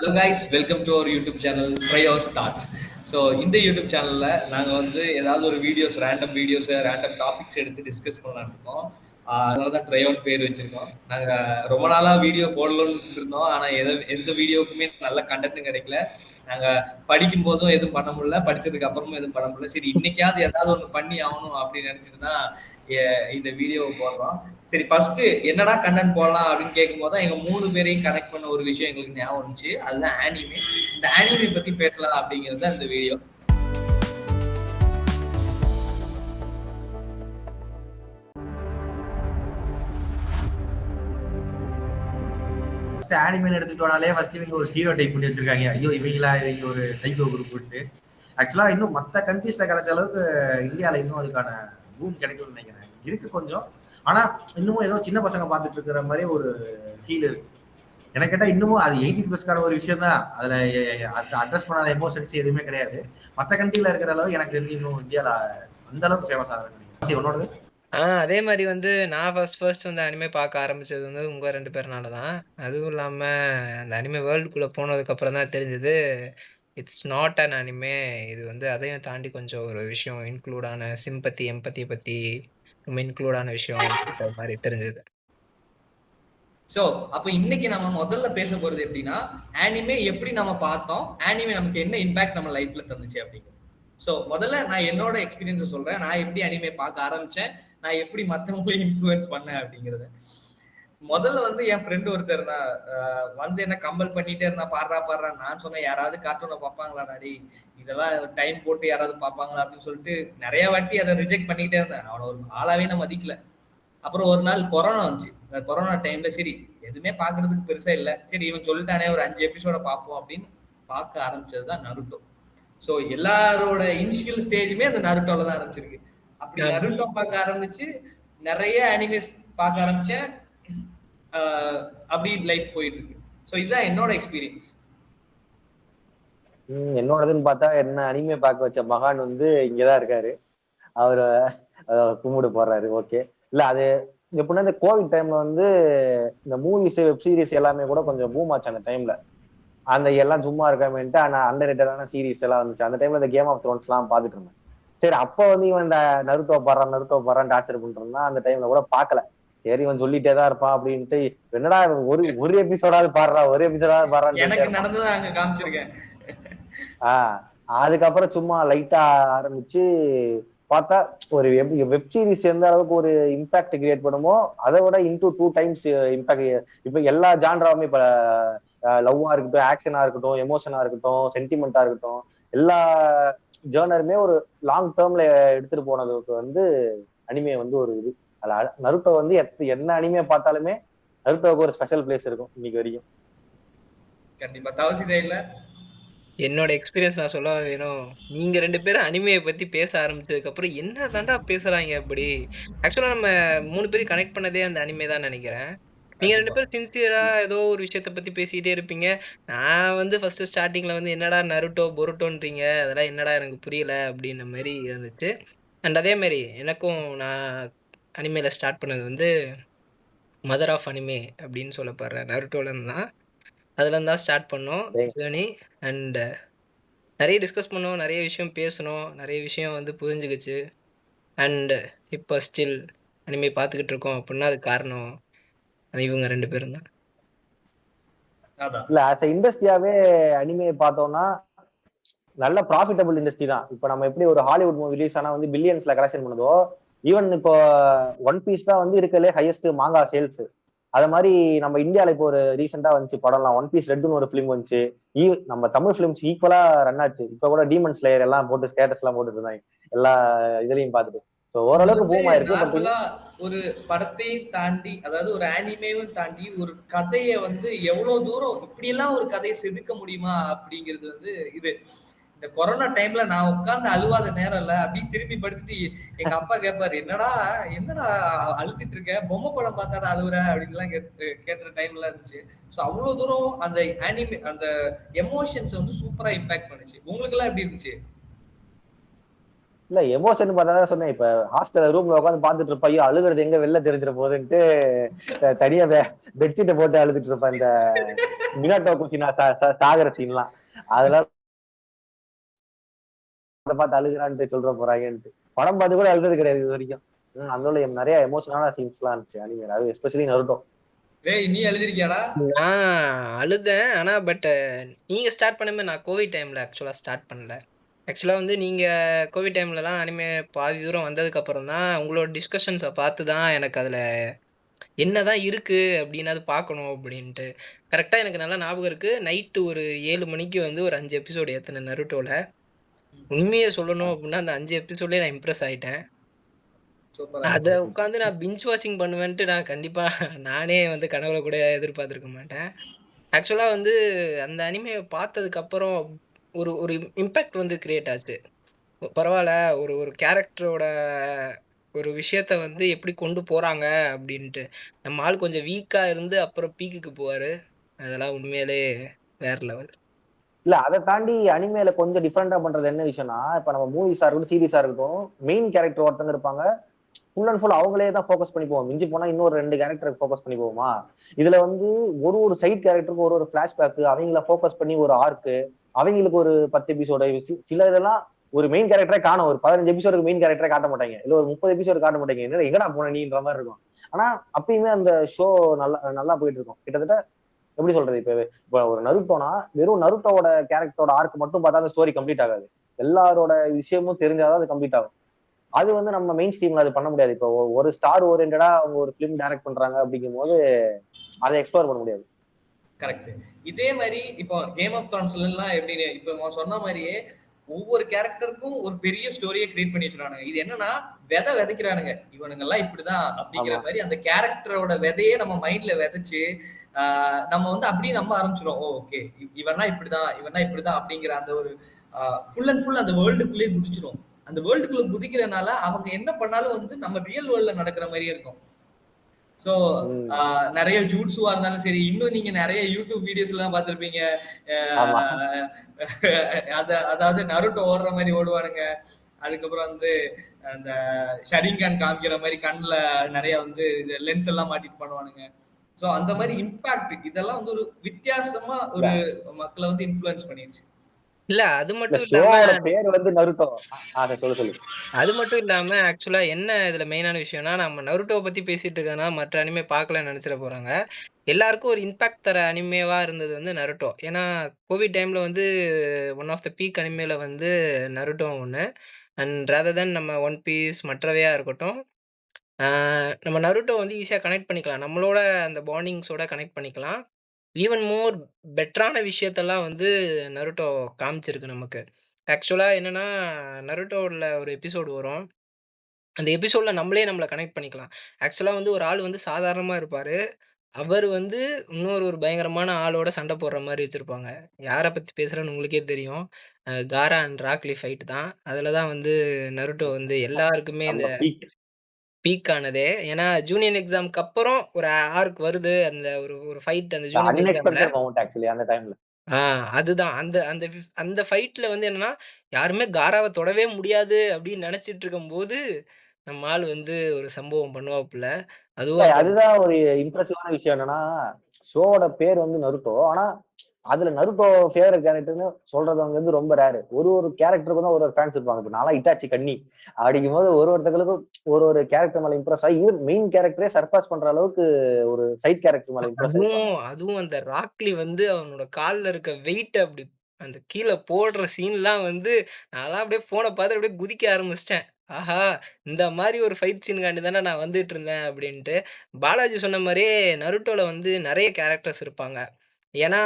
Hello guys, welcome to our YouTube channel Trios Thoughts. So இந்த YouTube சேனலில் நாங்கள் வந்து ஏதாவது ஒரு வீடியோஸ், ரேண்டம் வீடியோஸை ரேண்டம் டாபிக்ஸ் எடுத்து டிஸ்கஸ் பண்ணலான்னு இருக்கோம். அதனால தான் ட்ரையோன் பேர் வச்சுருக்கோம். நாங்கள் ரொம்ப நாளாக வீடியோ போடணும்னு இருந்தோம், ஆனால் எந்த வீடியோக்குமே நல்ல கண்டென்ட்டும் கிடைக்கல. நாங்கள் படிக்கும் போதும் எதுவும் பண்ண முடியல, படித்ததுக்கு அப்புறமும் எதுவும் பண்ண முடியல. சரி, இன்னைக்காவது ஏதாவது ஒன்று பண்ணி ஆகணும் அப்படின்னு நினச்சிட்டு தான் இந்த வீடியோவை போடுறோம். சரி, ஃபர்ஸ்ட் என்னடா கண்டென்ட் போடலாம் அப்படின்னு கேட்கும்போது தான் எங்க 3 பேரையும் கனெக்ட் பண்ண ஒரு விஷயம் எங்களுக்கு ஞாபகம் வந்துச்சு. அதுதான் ஆனிமே. இந்த ஆனிமே பத்தி பேசலாம் அப்படிங்கிறது தான் இந்த வீடியோ. ஆனிமேன்னு எடுத்துக்கிட்டோம்னாலே ஃபர்ஸ்ட் இவங்க ஒரு ஹீரோ டைப் பண்ணி வச்சிருக்காங்க. ஐயோ இவங்க ஒரு சைக்கோ குரூப் விட்டு ஆக்சுவலா இன்னும் மற்ற கண்ட்ரீஸ்ல கிடைச்ச அளவுக்கு இந்தியாவில் இன்னும் அதுக்கான பூம் கிடைக்கலன்னு நினைக்கிறேன். இருக்கு கொஞ்சம், ஆனா இன்னமும் ஏதோ சின்ன பசங்க பார்த்துட்டு இருக்கிற மாதிரி ஒரு ஃபீல் இருக்கு. எனக்கு கேட்டா இன்னமும் அது 18+க்கான ஒரு விஷயம் தான். அதுல அட்ரஸ் பண்ணாத எமோஷன்ஸ் எதுவுமே கிடையாது. மற்ற கண்ட்ரில இருக்கிற அளவு எனக்கு தெரிஞ்சு இன்னும் இந்தியாவில் அந்த அளவுக்கு ஃபேமஸ் ஆகுதுன்னு நினைக்கிறேன். உன்னோடது? அதே மாரி வந்து நான் ஃபர்ஸ்ட் வந்து அனிமே பார்க்க ஆரம்பிச்சது வந்து உங்க 2 பேர்னால தான். அதுவும் இல்லாம அந்த அனிமே வேர்ல்டுக்குள்ள போனதுக்கப்புறம் தான் தெரிஞ்சது, இட்ஸ் நாட் அன் அனிமே. இது வந்து அதையும் தாண்டி கொஞ்சம் ஒரு விஷயம் இன்க்ளூடான சிம்பத்தி, எம்பத்தி பத்தி ரொம்ப இன்க்ளூடான விஷயம் அப்படின்ற மாரி தெரிஞ்சது. ஸோ அப்போ இன்னைக்கு நம்ம முதல்ல பேச போறது எப்படின்னா, ஆனிமே எப்படி நம்ம பார்த்தோம், ஆனிமே நமக்கு என்ன இம்பாக்ட் நம்ம லைஃப்ல தந்துச்சு அப்படிங்கிறது. ஸோ முதல்ல நான் என்னோட எக்ஸ்பீரியன்ஸை சொல்றேன். நான் எப்படி அனிமே பார்க்க ஆரம்பிச்சேன், நான் எப்படி மற்றவங்களையும் இன்ஃப்ளூயன்ஸ் பண்ணேன் அப்படிங்கிறது. முதல்ல வந்து என் ஃப்ரெண்டு ஒருத்தர் தான் வந்து என்ன கம்பல் பண்ணிட்டே இருந்தா, பாடுறா பாடுறா. நான் சொன்னேன், யாராவது கார்ட்டூனை பார்ப்பாங்களா டாடி, இதெல்லாம் டைம் போட்டு யாராவது பார்ப்பாங்களா அப்படின்னு சொல்லிட்டு நிறைய வாட்டி அதை ரிஜெக்ட் பண்ணிக்கிட்டே இருந்தேன். அவனை ஒரு ஆளாவே நான் மதிக்கல. அப்புறம் ஒரு நாள் கொரோனா வந்துச்சு. கொரோனா டைம்ல சரி எதுவுமே பாக்குறதுக்கு பெருசா இல்லை, சரி இவன் சொல்லிட்டானே ஒரு 5 எபிசோட பார்ப்போம் அப்படின்னு பார்க்க ஆரம்பிச்சது தான் நருட்டோ. ஸோ எல்லாரோட இனிஷியல் ஸ்டேஜுமே அந்த நருட்டோல தான் ஆரம்பிச்சிருக்கு. அப்படி நருட்டோ பார்க்க ஆரம்பிச்சு நிறைய அனிமேஸ் பார்க்க ஆரம்பிச்சேன். அப்படி லைஃப் போயிட்டு இருக்கு. ஸோ இதுதான் என்னோட எக்ஸ்பீரியன்ஸ். என்னோடதுன்னு பார்த்தா என்ன அனிமே பார்க்க வச்ச மகான் வந்து இங்கதான் இருக்காரு. அவரு கும்பிடு போடுறாரு. ஓகே. இல்ல அது எப்படின்னா இந்த கோவிட் டைம்ல வந்து இந்த மூவிஸ் வெப் சீரிஸ் எல்லாமே கூட கொஞ்சம் பூம் ஆச்சு அந்த டைம்ல. அந்த எல்லாம் சும்மா இருக்காமேன்ட்டு ஆனா அண்டர் ரேட்டடான சீரிஸ் எல்லாம் வந்துச்சு. அந்த டைம்ல இந்த கேம் ஆஃப் த்ரோன்ஸ் எல்லாம் பாத்துட்டு இருந்தேன். சரி, அப்ப வந்து இவன் இந்த நருட்டோ பாடுறான் டார்ச்சர் பண்ணிட்டு இருந்தான். அந்த டைம்ல கூட பாக்கல. சரி, இவன் சொல்லிட்டே தான் இருப்பான் அப்படின்ட்டு என்னடா ஒரு ஒரு எபிசோடாவது பாடுறான்னு எனக்கு நடந்ததை அங்க காமிச்சிருக்கேன். அதுக்கப்புறம் சும்மா லைட்டா ஆரம்பிச்சு பார்த்தா ஒரு வெப் சீரிஸ் எந்த அளவுக்கு ஒரு இம்பாக்ட் கிரியேட் பண்ணுமோ அதை விட இன்டூ 2 டைம்ஸ் இம்பாக்ட். இப்ப எல்லா ஜான்ராவுமே இப்ப லவ்வா இருக்கட்டும், ஆக்ஷனா இருக்கட்டும், எமோஷனா இருக்கட்டும், சென்டிமெண்டா இருக்கட்டும், எல்லா ஜேர்னருமே ஒரு லாங் டேர்ம்ல எடுத்துட்டு போனதுக்கு வந்து அனிமே வந்து ஒரு இது. அதுல நருட்டோ வந்து என்ன அனிமே பார்த்தாலுமே நருட்டோவுக்கு ஒரு ஸ்பெஷல் பிளேஸ் இருக்கும் இன்னைக்கு வரைக்கும். கண்டிப்பா. தவசி சைட்ல என்னோட எக்ஸ்பீரியன்ஸ் நான் சொல்ல வேணும். நீங்க 2 பேரும் அனிமைய பத்தி பேச ஆரம்பிச்சதுக்கு அப்புறம் என்ன தாண்டா பேசுறாய்ங்க அப்படி? ஆக்சுவலா நம்ம 3 பேரையும் கனெக்ட் பண்ணதே அந்த அனிமே தான் நெனைக்கிறேன். நீங்க 2 கண்டிப்பா. பேரும் சின்சியரா ஏதோ ஒரு விஷயத்த பத்தி பேசிக்கிட்டே இருப்பீங்க. நான் வந்து ஃபர்ஸ்ட் ஸ்டார்ட்டிங்ல வந்து என்னடா நருட்டோ, பொருட்டோன்றீங்க. அதெல்லாம் என்னடா எனக்கு புரியல அப்படின்ன மாரி இருந்துச்சு. அண்ட் அதே மாரி எனக்கும் நான் அனிமேல ஸ்டார்ட் பண்ணது வந்து மதர் ஆஃப் அனிமே அப்படின்னு சொல்லப்படுற நருட்டோலருந்து தான். அதுலருந்து தான் ஸ்டார்ட் பண்ணோம் ஜர்னி. அண்ட் நெறைய டிஸ்கஸ் பண்ணோம். நெறைய விஷயம் பேசுனோம். நெறைய விஷயம் வந்து புரிஞ்சுகிச்சு. அண்ட் இப்ப ஸ்டில் அனிமே பார்த்துக்கிட்டு இருக்கோம் அப்படின்னா, அதுக்கு காரணம் அது இவங்க 2 பேரும் தான். அதான். இல்ல ஆஸ் இண்டஸ்ட்ரியாவே அனிமே பார்த்தோம்னா நல்ல ப்ராஃபிட்டபிள் இண்டஸ்ட்ரி தான். இப்ப நம்ம எப்படி ஒரு ஹாலிவுட் மூவி ரிலீஸ் ஆனா வந்து பில்லியன்ஸ்ல கலெக்ஷன் பண்ணுதோ, ஈவன் இப்போ ஒன் பீஸ் தான் வந்து இருக்கலே ஹையஸ்ட் மாங்கா சேல்ஸ். அத மாதிரி நம்ம இந்தியால இப்போ ஒரு ரீசெண்டா வந்துச்சு படம்லாம், ஒன் பீஸ் ரெட்னு ஒரு பிலிம் வந்துச்சு. நம்ம தமிழ் பிலிம்ஸ் ஈக்குவலா ரன் ஆச்சு. இப்ப கூட டீமன் ஸ்லேயர் எல்லாம் போட்டு ஸ்டேட்டஸ் எல்லாம் போட்டுட்டு இருந்தாங்க எல்லா இதுலயும் பார்த்துட்டு. சோ இது ஓரளவுக்கு வந்து பூம் ஆயிருக்கு. பட் நார்மலா ஒரு படத்தையும் தாண்டி, அதாவது ஒரு ஆனிமேவும் தாண்டி ஒரு கதையை வந்து எவ்வளவு தூரம் இப்படியெல்லாம் ஒரு கதையை செதுக்க முடியுமா அப்படிங்கிறது வந்து இது. இந்த கொரோனா டைம்ல நான் உட்கார்ந்து அழுவாத நேரம் இல்ல, அப்படி திரும்பி படுத்துட்டு எங்க அப்பா கேட்பாரு, என்னடா என்னடா அழுதுட்டு இருக்க, பொம்மை படம் பார்த்தாடா அழுவுற அப்படின்லாம் கேட்டுற டைம்ல இருந்துச்சு. ஸோ அவ்வளவு தூரம் அந்த ஆனிமே அந்த எமோஷன்ஸ் வந்து சூப்பரா இம்பாக்ட் பண்ணுச்சு. உங்களுக்கு எல்லாம் எப்படி இருந்துச்சு? இல்ல எமோஷன் பார்த்தா சொன்னேன். இப்ப ஹாஸ்டல் ரூம்ல உட்காந்து பாத்துட்டு இருப்பா, ஐயோ அழுகுறது எங்க வெளில தெரிஞ்சிட போகுதுன்ட்டு தனியா பெட்ஷீட்டை போட்டு அழுதுட்டு இருப்பேன். இந்த மினாட்டோ குச்சினா சாகர சீன்லாம் அதெல்லாம் அதை பார்த்து அழுகுறான்ட்டு சொல்ற போறாங்கன்ட்டு படம் பார்த்து கூட அழுது கிடையாது இது வரைக்கும். அந்த உள்ள நிறைய எமோஷனலான சீன்ஸ் எல்லாம் இருந்துச்சு அனிமே, அது எஸ்பெஷலி நருட்டோ. டேய் நீ எழுதிருக்கியாடா? நான் அழுதேன். ஆனா பட் நீங்க ஸ்டார்ட் பண்ணும்போது நான் கோவிட் டைம்ல ஆக்சுவலா ஸ்டார்ட் பண்ணல. ஆக்சுவலா வந்து நீங்க கோவிட் டைம்லலாம் அனிமே பாதி தூரம் வந்ததுக்கு அப்புறம் தான் உங்களோட டிஸ்கஷன்ஸை பார்த்து தான் எனக்கு அதுல என்னதான் இருக்கு அப்படின்னு அது பார்க்கணும் அப்படின்ட்டு. கரெக்டா எனக்கு நல்லா ஞாபகம் இருக்கு. நைட்டு ஒரு 7 மணிக்கு வந்து ஒரு 5 எபிசோடு ஏத்துன நருட்டோல. உண்மையை சொல்லணும் அப்படின்னா அந்த 5 எபிசோட்லயே நான் இம்ப்ரெஸ் ஆயிட்டேன். சூப்பரா அத இருந்துச்சு. உட்காந்து நான் பிஞ்ச் வாட்சிங் பண்ணுவேன்ட்டு நான் கண்டிப்பா நானே வந்து கனவுல கூட எதிர்பார்த்திருக்க மாட்டேன். ஆக்சுவலா வந்து அந்த அனிமே பார்த்ததுக்கு அப்புறம் ஒரு ஒரு இம்பாக்ட் வந்து கிரியேட் ஆச்சு. பரவால்ல ஒரு ஒரு கேரக்டரோட ஒரு விஷயத்த வந்து எப்படி கொண்டு போறாங்க அப்படின்ட்டு. நம்ம ஆள் கொஞ்சம் வீக்கா இருந்து அப்புறம் பீக்குக்கு போவாரு. அதெல்லாம் உண்மையிலே வேற லெவல். இல்ல அதை தாண்டி அனிமேல கொஞ்சம் டிஃப்ரெண்டா பண்றது என்ன விஷயம்னா, இப்ப நம்ம மூவிஸா இருக்கட்டும் சீரிஸா இருக்கட்டும், மெயின் கேரக்டர் ஒருத்தங்க இருப்பாங்க, ஃபுல் அண்ட் ஃபுல் அவங்களே தான் ஃபோக்கஸ் பண்ணி போவோம். மிஞ்சி போனா இன்னொரு 2 கேரக்டருக்கு ஃபோக்கஸ் பண்ணி போவோமா. இதுல வந்து ஒரு ஒரு சைட் கேரக்டருக்கு ஒரு ஒரு பிளாஷ்பேக், அவங்கள ஃபோக்கஸ் பண்ணி ஒரு ஆர்க்கு, அவங்களுக்கு ஒரு 10 எபிசோட, சில இதெல்லாம் ஒரு மெயின் கேரக்டரே காணும். ஒரு 15 எபிசோடுக்கு மெயின் கேரக்டரே காட்ட மாட்டாங்க, இல்ல ஒரு 30 எபிசோடு காட்ட மாட்டாங்க. என்ன எங்கடா போன நீன்ற மாதிரி இருக்கும். ஆனா அப்பயுமே அந்த ஷோ நல்லா நல்லா போயிட்டு இருக்கும். கிட்டத்தட்ட எப்படி சொல்றது, இப்ப ஒரு நருட்டோனா வெறும் நருட்டோட கேரக்டரோட ஆர்க் மட்டும் பார்த்தா அந்த ஸ்டோரி கம்ப்ளீட் ஆகாது. எல்லாரோட விஷயமும் தெரிஞ்சாதான் அது கம்ப்ளீட் ஆகும். அது வந்து நம்ம மெயின் ஸ்ட்ரீம்ல அது பண்ண முடியாது. இப்போ ஒரு ஸ்டார் ஓரியன்டா அவங்க ஒரு பிலிம் டைரக்ட் பண்றாங்க அப்படிங்கும் போது அதை எக்ஸ்ப்ளோர் பண்ண முடியாது. கரெக்ட். இதே மாதிரி இப்போ கேம் ஆஃப் த்ரான்ஸ்ல எல்லாம் எப்படின்னு இப்போ சொன்ன மாதிரியே ஒவ்வொரு கேரக்டருக்கும் ஒரு பெரிய ஸ்டோரியை கிரியேட் பண்ணி வச்சிருக்கானுங்க. இது என்னன்னா விதைக்கிறானுங்க, இவனுங்க எல்லாம் இப்படிதான் அப்படிங்கிற ஆமா. மாதிரி அந்த கேரக்டரோட விதையே நம்ம மைண்ட்ல விதைச்சு நம்ம வந்து அப்படியே நம்ப ஆரம்பிச்சிடும். ஓகே இவனா இப்படிதான் அப்படிங்கிற அந்த ஒரு ஃபுல் அண்ட் ஃபுல் அந்த வேர்ல்டுக்குள்ளேயே குதிச்சிடும். அந்த வேர்ல்டுக்குள்ள குதிக்கிறனால அவங்க என்ன பண்ணாலும் வந்து நம்ம ரியல் வேர்ல்ட்ல நடக்கிற மாதிரியே இருக்கும். சோ நிறைய ஜூட்ஸுவா இருந்தாலும் சரி, இன்னும் நீங்க நிறைய யூடியூப் வீடியோஸ் எல்லாம் பார்த்திருப்பீங்க. ஆமா. அதாவது நருட்டோ ஓடுற மாதிரி ஓடுவானுங்க. அதுக்கப்புறம் வந்து அந்த ஷரிங்கான் காமிக்கிற மாதிரி கண்ணுல நிறைய வந்து லென்ஸ் எல்லாம் மாட்டிட்டு பண்ணுவானுங்க. சோ அந்த மாதிரி இம்பாக்ட் இதெல்லாம் வந்து ஒரு வித்தியாசமா ஒரு மக்களை வந்து இன்ஃப்ளூயன்ஸ் பண்ணிருச்சு. இல்ல அது இந்த மட்டும் இல்லாம ஷோவோட பேர் வந்து நருட்டோ. அதை சொல்லு. அது மட்டும் இல்லாம ஆக்சுவலா என்ன இதுல மெயினான விஷயம்னா, நம்ம நருட்டோவை பத்தி பேசிட்டு இருக்கறதுனால மற்ற அனிமே பார்க்கலன்னு நினைச்சிட போறாங்க. எல்லாருக்கும் ஒரு இம்பாக்ட் தர அனிமேவா இருந்தது வந்து நருட்டோ. ஏன்னா கோவிட் டைம்ல வந்து ஒன் ஆஃப் த பீக் அனிமேல வந்து நருட்டோ ஒண்ணு. அண்ட் ராதர் தென் நம்ம ஒன் பீஸ் மற்றவையா இருக்கட்டும். நம்ம நருட்டோ வந்து ஈஸியா கனெக்ட் பண்ணிக்கலாம். நம்மளோட அந்த பாண்டிங்ஸோட கனெக்ட் பண்ணிக்கலாம். ஈவன் மோர் பெட்டரான விஷயத்தெல்லாம் வந்து நருட்டோ காமிச்சிருக்கு நமக்கு. ஆக்சுவலா என்னன்னா, நருட்டோல ஒரு எபிசோடு வரும். அந்த எபிசோட்ல நம்மள கனெக்ட் பண்ணிக்கலாம். ஆக்சுவலா வந்து ஒரு ஆள் வந்து சாதாரணமா இருப்பாரு. அவர் வந்து இன்னொரு ஒரு பயங்கரமான ஆளோட சண்டை போடுற மாரி வச்சிருப்பாங்க. யார பத்தி பேசுறேன்னு உங்களுக்கே தெரியும். காரா அண்ட் ராக்லி ஃபைட் தான். அதுல தான் வந்து நருட்டோ வந்து எல்லாருக்குமே இந்த நம்ம பீக். பீக் ஆனதே. ஏன்னா ஜூனியர் எக்ஸாம்க்கு அப்புறம் ஒரு ஆர்க் வருது. அந்த ஒரு ஒரு ஃபைட் அந்த ஜூனியர் எக்ஸாம்ல. அன்எக்ஸ்பெக்டட் மொமெண்ட் ஆக்சுவலி அந்த டைம்ல. ஆ அதுதான். அந்த அந்த அந்த ஃபைட்ல வந்து என்னன்னா, யாருமே காராவ தொடவே முடியாது அப்படின்னு நெனச்சிட்டு இருக்கும்போது, நம்ம ஆள் வந்து ஒரு சம்பவம் பண்ணுவாப்புல. அதுவும் அந்த அதுதான் ஒரு இம்ப்ரெசிவான விஷயம் என்னன்னா, ஷோவோட பேர் வந்து நருட்டோ. ஆனா அதுல நருட்டோ ஃபேவரட் கேரக்டர்னு சொல்றது வந்து ரொம்ப ரேரு. ஒரு ஒரு கேரக்டருக்கும் தான் ஒரு ஒரு ஃபேன்ஸ் இருப்பாங்க. இப்ப நான்லாம் இட்டாச்சி கண்ணி அப்படிங்கும்போது ஒருத்தங்களுக்கும் ஒரு ஒரு கேரக்டர் மேல இம்ப்ரெஸ் ஆகி ஈவன் மெயின் கேரக்டரே சர்பாஸ் பண்ற அளவுக்கு ஒரு சைட் கேரக்டர் மேல இம்ப்ரெஸ் அதுவும் ஆயிருப்பாங்க. அதுவும் அந்த ராக்லி வந்து அவனோட கால்ல இருக்க வெயிட்ட அப்படி அந்த கீழ போடுற சீன்லாம் வந்து நான்லாம் அப்படியே ஃபோன பார்த்துட்டு அப்படியே குதிக்க ஆரம்பிச்சுட்டேன். ஆஹா! இந்த மாரி ஒரு ஃபைட் சீனுக்காண்டி தானே நான் வந்துட்டு இருந்தேன் அப்படின்ட்டு. பாலாஜி சொன்ன மாரியே நருட்டோல வந்து நெறைய கேரக்டர்ஸ் இருப்பாங்க. ஏன்னா,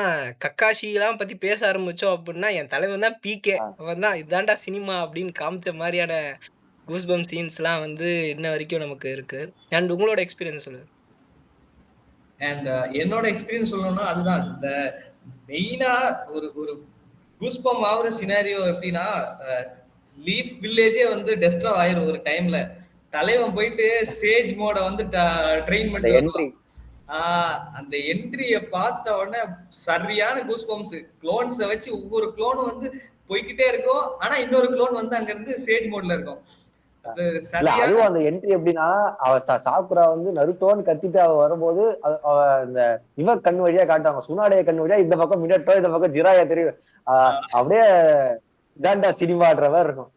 கக்காஷிலாம் பத்தி பேச ஆரம்பிச்சோம் அப்டின்னா, என் தலைவன் தான் பீக்கே. ஆ. அவன் தான் இதான்டா சினிமா அப்டின்னு காமிச்ச மாரியான கூஸ்பம்ப் சீன்ஸ்லாம் வந்து இன்ன வரைக்கும் நமக்கு இருக்கு. அண்ட் உங்களோட எக்ஸ்பீரியன்ஸ் சொல்லுங்க. அண்ட் என்னோட எக்ஸ்பீரியன்ஸ் சொல்லணும்னா அதுதான். இந்த மெயினா ஒரு ஒரு கூஸ்பம் ஆகுற சினாரியோ எப்படின்னா, லீஃப் வில்லேஜே வந்து டெஸ்ட்ராய் ஆயிரும் ஒரு டைம்ல. தலைவன் போயிட்டு சேஜ் மோட வந்து ட்ரெயின் அந்த பண்ணிட்டு என்ட்ரி வருவான். அந்த என்ட்ரிய பார்த்த உடனே சரியான கூஸ் பம்ப்ஸ். குளோன்ஸ வச்சு ஒவ்வொரு குளோனும் வந்து போய்க்கிட்டே இருக்கும். ஆனா இன்னொரு குளோன் வந்து அங்க இருந்து சேஜ் மோட்ல இருக்கும். அது இல்ல சரியான அதுவும் அந்த என்ட்ரி எப்படின்னா சாக்குரா வந்து நருட்டோன்னு கத்திட்டு அவ வரும்போது அவ இந்த இவ கண் வழியா காட்டுவாங்க, சுனாடைய கண் வழியா இந்த பக்கம் மினட்டோ இந்த பக்கம் ஜிராயா தெரியும். அப்படியே இதாண்டா சினிமான்ற மாதிரி இருக்கும்.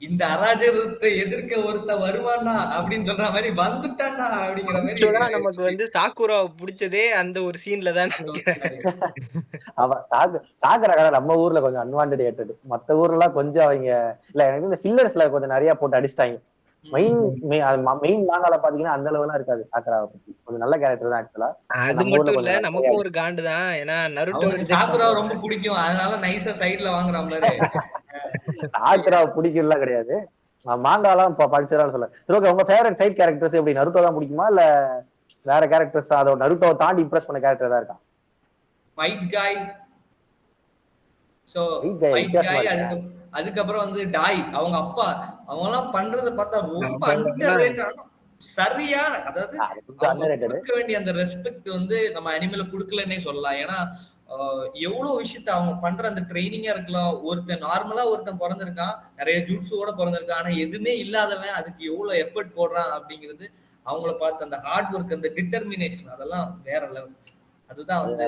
இந்த அராஜகத்தை எதிர்க்க ஒருத்த வருவானா அப்படின்னு சொல்ற மாதிரி வந்துட்டானா அப்படிங்கிற மாதிரி ஆக்சுவலா நமக்கு வந்து சாக்குராவை பிடிச்சதே அந்த ஒரு சீன்ல தான் அந்த ஒரு நினைக்கிறேன். scenario. ஆமா சாக்குரா கதை நம்ம ஊர்ல கொஞ்சம் அன்வான்டட் ஏற்றது, மத்த ஊர்ல எல்லாம் கொஞ்சம் அவங்க இல்ல எனக்கு இந்த ஃபில்லர்ஸ்ல கொஞ்சம் நிறைய போட்டு அடிச்சிட்டாங்க. மெயின் மெயின் மாங்கால பாத்தீங்கன்னா அந்த அளவுலாம் இருக்காது. சாக்குராவை பத்தி கொஞ்சம் நல்ல கேரக்டர் தான் ஆக்சுவலா. அது நம்ம ஊர்ல மட்டும் இல்ல, கொஞ்சம் நிறைய நமக்கும் ஒரு காண்டு தான். ஏன்னா நருட்டோ அவனுக்கு ரிஜெக்ட் சாக்குராவை ரொம்ப பண்றவன். பிடிக்கும், அதனால நைஸா சைடுல வாங்குறான் பாரு. சாக்குராவை பிடிக்கலாம் கிடையாது. மாங்காலாம் படிச்சதால சொல்ல. சரி ஓகே, உங்க ஃபேவரட் சைட் கேரக்டர்ஸ் எப்படி? நருட்டோ தான் பிடிக்குமா இல்ல வேற கேரக்டர்ஸ் அதோட நருட்டோவை தாண்டி இம்ப்ரெஸ் பண்ண கேரக்டர் தான் இருக்கா? ஒயிட் காய். சோ ஒயிட் வித்தியாசமா காய். இருக்கேன். அதுக்கப்புறம் வந்து டாய், அவங்க அப்பா. அவங்க எல்லாம் பண்றத பார்த்தா ரொம்ப அண்டர் ரேட்டட். சரியான, அதாவது அது கொஞ்சம் அவங்க அண்டர்ரேட்டட். கொடுக்க வேண்டிய அந்த ரெஸ்பெக்ட் வந்து நம்ம அனிமேல கொடுக்கலன்னே சொல்லலாம். ஏன்னா எவ்வளவு விஷயத்த அவங்க பண்ற அந்த ட்ரைனிங்கா இருக்கலாம். ஒருத்தன் பிறந்திருக்கான், நிறைய ஜூட்ஸோட பிறந்திருக்கான், ஆனா எதுவுமே இல்லாதவன் அதுக்கு எவ்வளவு எஃபர்ட் போடுறான் அப்படிங்கிறது, அவங்கள பார்த்து அந்த ஹார்ட் ஒர்க், அந்த டிட்டர்மினேஷன், அதெல்லாம் வேற லெவல். அதுதான் வந்து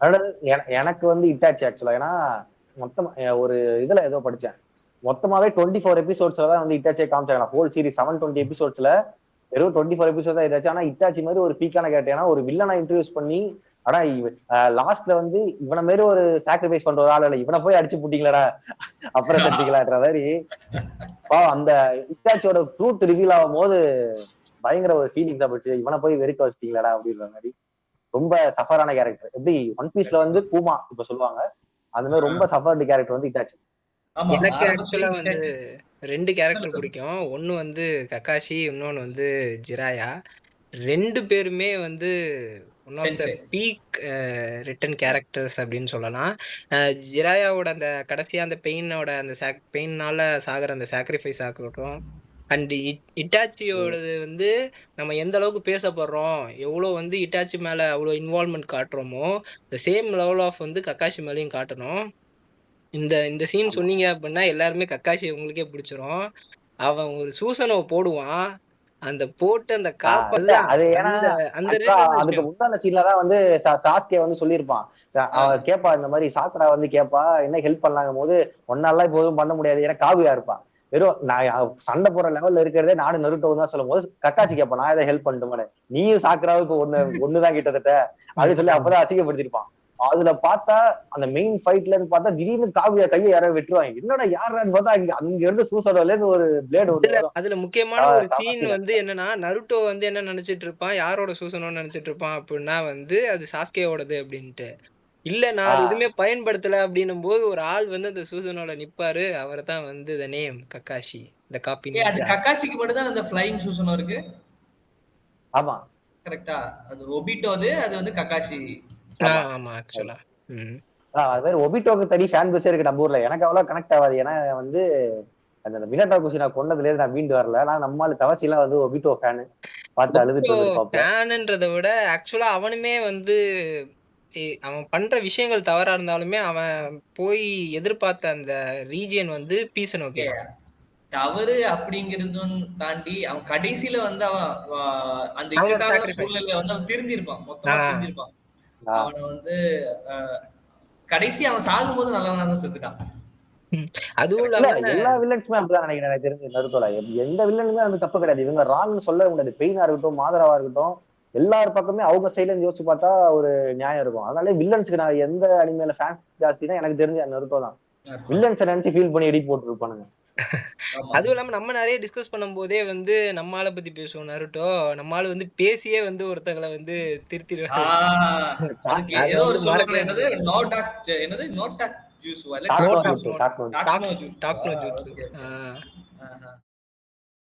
அதாவது எனக்கு வந்து இட்டாச்சு ஆக்சுவலா. ஏன்னா மொத்தமா ஒரு இதுல ஏதோ படிச்சேன், மொத்தமாவே 24 எபிசோட்ஸ்ல தான் வந்து இட்டாச்சியை காமிச்சாங்க. ஹோல் சீரிஸ் 720 எபிசோட்ஸ்ல வெறும் 24 எபிசோட் தான் இதாச்சு. ஆனா இட்டாச்சி மாதிரி ஒரு பீக்கான கேரக்டர். ஏன்னா ஒரு வில்லனை இன்ட்ரோடியூஸ் பண்ணி, ஆனா லாஸ்ட்ல வந்து இவனை மாரி ஒரு சாக்ரிஃபைஸ் பண்ற ஒரு ஆள் இல்ல, இவனை போய் அடிச்சு புட்டீங்களடா அப்புறம் தட்டிக்கலான்ற மாதிரி. அந்த இட்டாச்சியோட ட்ரூத் ரிவீல் ஆகும் போது பயங்கர ஒரு ஃபீலிங் தான் போச்சு, இவனை போய் வெறுக்க வச்சிட்டீங்களா அப்படின்ற மாதிரி. ரொம்ப சஃபரான கேரக்டர். எப்படி ஒன் பீஸ்ல வந்து கூமா இப்ப சொல்லுவாங்க, அந்த மாதிரி ரொம்ப சஃபர்டு கேரக்டர் வந்து இட்டாச்சி. ஆமா, எனக்கு ஆரம்பத்திலே ஆக்சுவலா வந்து இட்டாச்சி. 2 கேரக்டர் சொல்லு. பிடிக்கும். ஒண்ணு வந்து கக்காஷி, இன்னொன்னு வந்து ஜிராயா. 2 பேருமே வந்து one of the sensei. Peak written characters அப்படின்னு சொல்லலாம். ஜிராயாவோட அந்த கடைசியா அந்த அந்த பெயின்னால சாகுற அந்த சாக்ரிஃபைஸ் ஆகட்டும், அண்ட் இட்டாச்சியோடது வந்து நம்ம எந்த அளவுக்கு பேசப்படுறோம், எவ்வளோ வந்து இட்டாச்சி மேல அவ்வளோ இன்வால்வ்மெண்ட் காட்டுறோமோ, த சேம் லெவல் ஆஃப் வந்து கக்காஷி மேலேயும் காட்டணும். இந்த இந்த சீன் ஆமா. சொன்னீங்க அப்படின்னா எல்லாருமே கக்காஷி உங்களுக்கே பிடிச்சிரும். அவன் ஒரு சூசனவ போடுவான். அந்த போட்டு அந்த இல்ல அதுதான் அது ஏன்னா அந்த அந்த ஆக்சுவலா ரேட்டான அதுக்கு விஷயம். முந்தான சீன்ல தான் வந்து சாஸ்கே வந்து சொல்லியிருப்பான். அவ கேப்பா இந்த மாதிரி சாக்குரா வந்து கேப்பா என்ன ஹெல்ப் பண்ணலாங்கும் போது, ஒன்னாலாம் இப்போ எதுவும் பண்ண முடியாது ஏன்னா காவியா இருப்பான். வெறும் நான் சண்டை போற லெவல்ல இருக்கிறதே நானும் நருட்டோ தான் சொல்லும் போது கக்காசி கேட்பான், நான் எதை ஹெல்ப் பண்ணட்டுமானே, நீயும் சாக்குராவுக்கு ஒண்ணுதான் கிட்டத்தட்ட அப்படின்னு சொல்லி அப்பதான் அசிங்கப்படுத்திருப்பான். அதுல பார்த்தா அந்த மெயின் ஃபைட்ல இருந்து பார்த்தா திடீர்னு காவியா கையை யாராவது வெட்டுவாங்க, என்னடா யாரான்னு பார்த்தா அங்க இருந்து சூசடோல இருந்து ஒரு பிளேடு ஒண்ணு வரும். அதுல முக்கியமான ஒரு செம சீன் சீன். வந்து என்னன்னா, நருட்டோ வந்து என்ன நினைச்சிட்டு இருப்பான், யாரோட சூசனம்னு நினைச்சிட்டு இருப்பான் அப்படின்னா வந்து அது சாஸ்கேயோடது அப்படின்ட்டு. இல்ல நான் அது எதுவுமே பயன்படுத்தல அப்படின்னும் போது ஒரு ஆள் வந்து அந்த சூசனோட நிப்பாரு. அவர் தான் வந்து the name Kakashi, the copy அது நிஞ்சா. கக்காசிக்கு மட்டும் தான் அந்த ஃப்ளையிங் சூசனும் இருக்கு. ஆமா. கரெக்டா? அது ஒபிட்டோ, அது வந்து கக்காசி. ஆமா. ஆமா ஆக்சுவலா. அது மாதிரி ஒபிட்டோக்கு தனி ஃபேன் பேஸே இருக்கு நம்ம ஊர்ல. எனக்கு அவ்வளவு கனெக்ட் ஆகாது. ஏன்னா வந்து அந்த மினட்டா குஷி நான் கொண்டதுல இருந்து நான் மீண்டு வரல. நான் நம்மால தவசிலாம் வந்து ஒபிட்டோ ஃபேனு, பார்த்து அழுதுட்டு இருந்திருப்பாப்ல. ஃபேனுன்றத விட ஆக்சுவலா அவனுமே வந்து அவன் பண்ற விஷயங்கள் தவறா இருந்தாலுமே அவன் போய் எதிர்பார்த்த அந்த ரீஜியன் வந்து பீஸ் அண்ட் ஓகே தான். தவறு அப்படிங்கறதும் தாண்டி அவன் கடைசியில வந்து அவன் அந்த அவனோட இக்கட்டான sacrifice. சூழ்நிலையில வந்து அவன் திருந்திருப்பான், மொத்தமா ஆ. திருந்திருப்பான். அவனை வந்து கடைசி அவன் சாகும்போது நல்லவனா தான் செத்துட்டான். அதுவும் இல்ல இல்லாம எல்லா வில்லன்ஸுமே அப்படிதான் நினைக்கிறேன். எனக்கு தெரிஞ்சு நருட்டோல எந்த வில்லனுமே வந்து தப்பு கிடையாது. இவங்க ராங்னு சொல்ல முடியாது. பெயினா இருக்கட்டும், மாதராவா இருக்கட்டும், எல்லார் பக்கமே அவங்க சைடுல இருந்து யோசிச்சு பார்த்தா ஒரு நியாயம் இருக்கும். அதனால வில்லன்ஸ்க்கு நான் எந்த அனிமேல ஃபேன் ஜாஸ்தினா எனக்கு தெரிஞ்ச நருட்டோ தான். வில்லன்ஸை நினைச்சு ஃபீல் பண்ணி எடிட் போட்டுருப்பானுங்க. அதுவும் இல்லாம நம்ம நிறைய டிஸ்கஸ் பண்ணும் போதே வந்து நம்ம ஆளை பத்தி பேசுவோம். நருட்டோ நம்ம ஆளு வந்து பேசியே வந்து ஒருத்தங்களை வந்து திருத்திடுவாரு. அதுக்கு அது ஏதோ ஒரு வந்து சொல்ல மறக்கவே என்னது முடியாது. நோ டாக், என்னது நோ டாக் ஜூஸ், டாக்னோ ஜூட்ஸு. டாக்னோ ஜூட்ஸு.